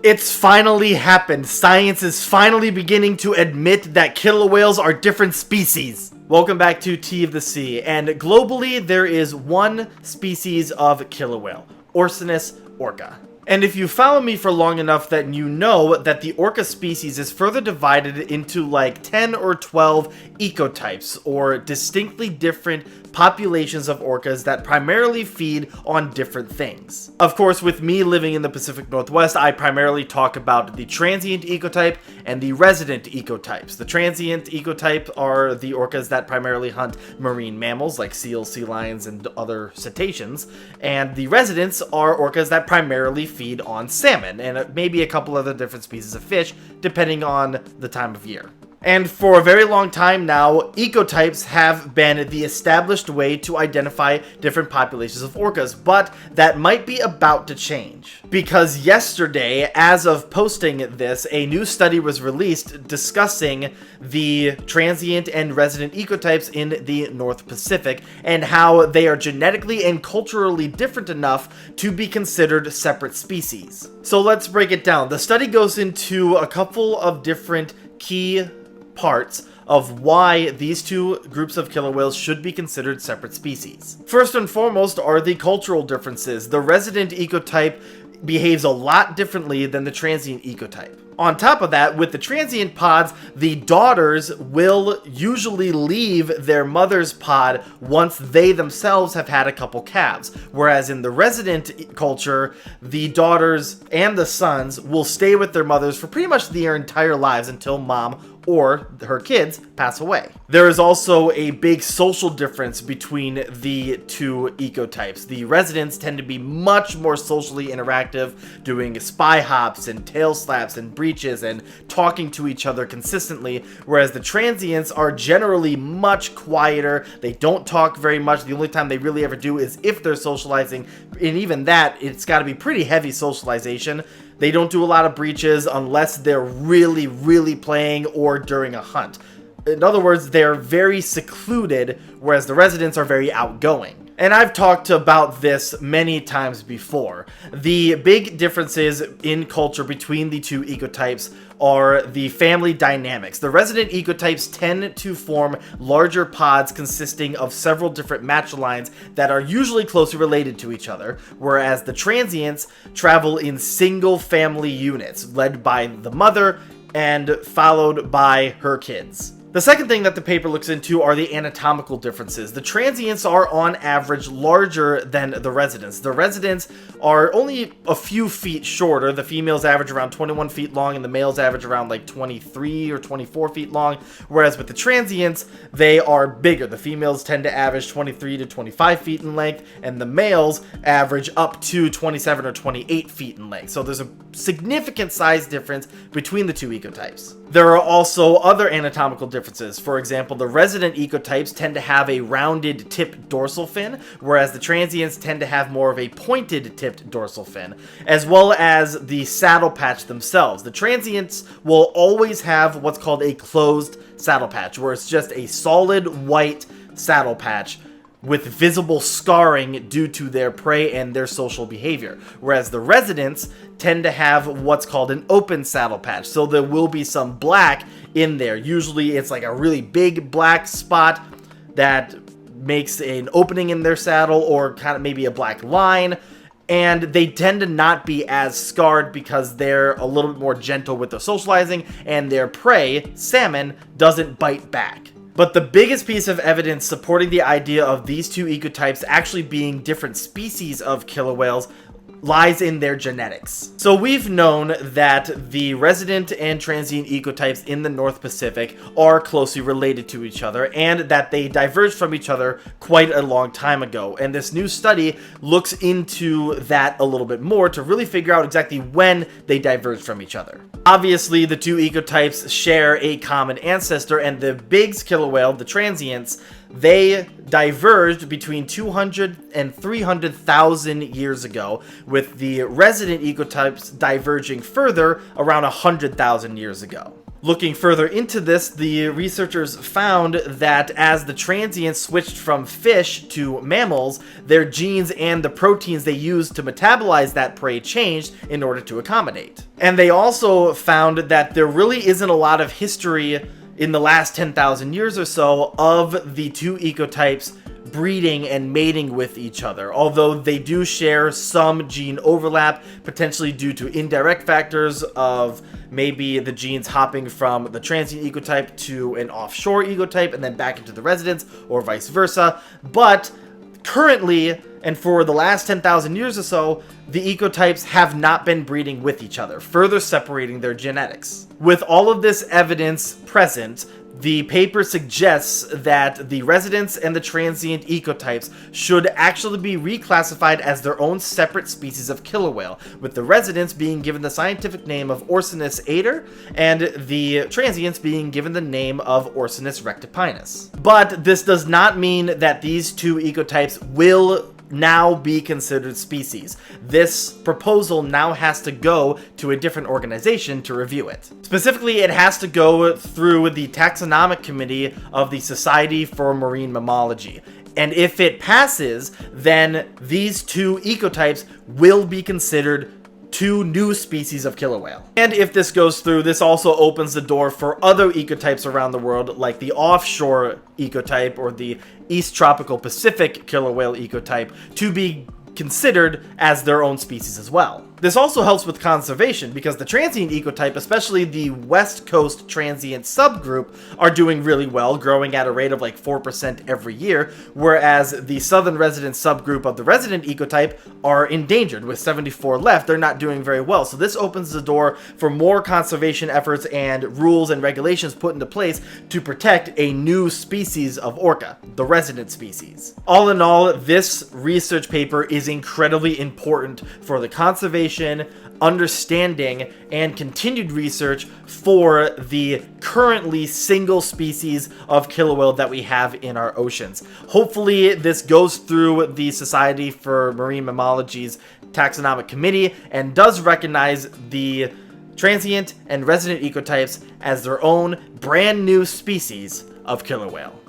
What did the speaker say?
It's finally happened. Science is finally beginning to admit that killer whales are different species. Welcome back to Tea of the Sea, and globally there is one species of killer whale, Orcinus orca. And if you follow me for long enough, then you know that the orca species is further divided into like 10 or 12 ecotypes, or distinctly different populations of orcas that primarily feed on different things. Of course, with me living in the Pacific Northwest, I primarily talk about the transient ecotype and the resident ecotypes. The transient ecotype are the orcas that primarily hunt marine mammals like seals, sea lions, and other cetaceans, and the residents are orcas that primarily feed on salmon and maybe a couple other different species of fish depending on the time of year. And for a very long time now, ecotypes have been the established way to identify different populations of orcas, but that might be about to change. Because yesterday, as of posting this, a new study was released discussing the transient and resident ecotypes in the North Pacific and how they are genetically and culturally different enough to be considered separate species. So let's break it down. The study goes into a couple of different key parts of why these two groups of killer whales should be considered separate species. First and foremost are the cultural differences. The resident ecotype behaves a lot differently than the transient ecotype. On top of that, with the transient pods, the daughters will usually leave their mother's pod once they themselves have had a couple calves. Whereas in the resident culture, the daughters and the sons will stay with their mothers for pretty much their entire lives until mom or her kids pass away. There is also a big social difference between the two ecotypes. The residents tend to be much more socially interactive, doing spy hops and tail slaps and breaches and talking to each other consistently, whereas the transients are generally much quieter. They don't talk very much. The only time they really ever do is if they're socializing, and even that, it's got to be pretty heavy socialization. They don't do a lot of breaches unless they're really playing or during a hunt. In other words, they're very secluded, whereas the residents are very outgoing. And I've talked about this many times before. The big differences in culture between the two ecotypes are the family dynamics. The resident ecotypes tend to form larger pods consisting of several different matrilines that are usually closely related to each other, whereas the transients travel in single family units led by the mother and followed by her kids. The second thing that the paper looks into are the anatomical differences. The transients are on average larger than the residents. The residents are only a few feet shorter. The females average around 21 feet long and the males average around like 23 or 24 feet long. Whereas with the transients, they are bigger. The females tend to average 23 to 25 feet in length and the males average up to 27 or 28 feet in length. So there's a significant size difference between the two ecotypes. There are also other anatomical differences. For example, the resident ecotypes tend to have a rounded tipped dorsal fin, whereas the transients tend to have more of a pointed tipped dorsal fin, as well as the saddle patch themselves. The transients will always have what's called a closed saddle patch, where it's just a solid white saddle patch with visible scarring due to their prey and their social behavior. Whereas the residents tend to have what's called an open saddle patch. So there will be some black in there. Usually it's like a really big black spot that makes an opening in their saddle or kind of maybe a black line. And they tend to not be as scarred because they're a little bit more gentle with their socializing and their prey, salmon, doesn't bite back. But the biggest piece of evidence supporting the idea of these two ecotypes actually being different species of killer whales lies in their genetics. So we've known that the resident and transient ecotypes in the North Pacific are closely related to each other and that they diverged from each other quite a long time ago. And this new study looks into that a little bit more to really figure out exactly when they diverged from each other. Obviously, the two ecotypes share a common ancestor, and the Biggs killer whale, the transients, they diverged between 200 and 300,000 years ago, with the resident ecotypes diverging further around 100,000 years ago. Looking further into this, the researchers found that as the transients switched from fish to mammals, their genes and the proteins they used to metabolize that prey changed in order to accommodate. And they also found that there really isn't a lot of history in the last 10,000 years or so of the two ecotypes breeding and mating with each other, although they do share some gene overlap, potentially due to indirect factors of maybe the genes hopping from the transient ecotype to an offshore ecotype and then back into the residents, or vice versa. But currently, and for the last 10,000 years or so, the ecotypes have not been breeding with each other, further separating their genetics. With all of this evidence present, the paper suggests that the residents and the transient ecotypes should actually be reclassified as their own separate species of killer whale, with the residents being given the scientific name of Orcinus ater and the transients being given the name of Orcinus rectipinus. But this does not mean that these two ecotypes will now be considered species. This proposal now has to go to a different organization to review it. Specifically, it has to go through the taxonomic committee of the Society for Marine Mammalogy. And if it passes, then these two ecotypes will be considered two new species of killer whale. And if this goes through, this also opens the door for other ecotypes around the world, like the offshore ecotype or the East Tropical Pacific killer whale ecotype, to be considered as their own species as well. This also helps with conservation because the transient ecotype, especially the West Coast transient subgroup, are doing really well, growing at a rate of like 4% every year, whereas the southern resident subgroup of the resident ecotype are endangered. With 74 left, they're not doing very well. So this opens the door for more conservation efforts and rules and regulations put into place to protect a new species of orca, the resident species. All in all, this research paper is incredibly important for the conservation, understanding, and continued research for the currently single species of killer whale that we have in our oceans. Hopefully this goes through the Society for Marine Mammalogy's taxonomic committee and does recognize the transient and resident ecotypes as their own brand new species of killer whale.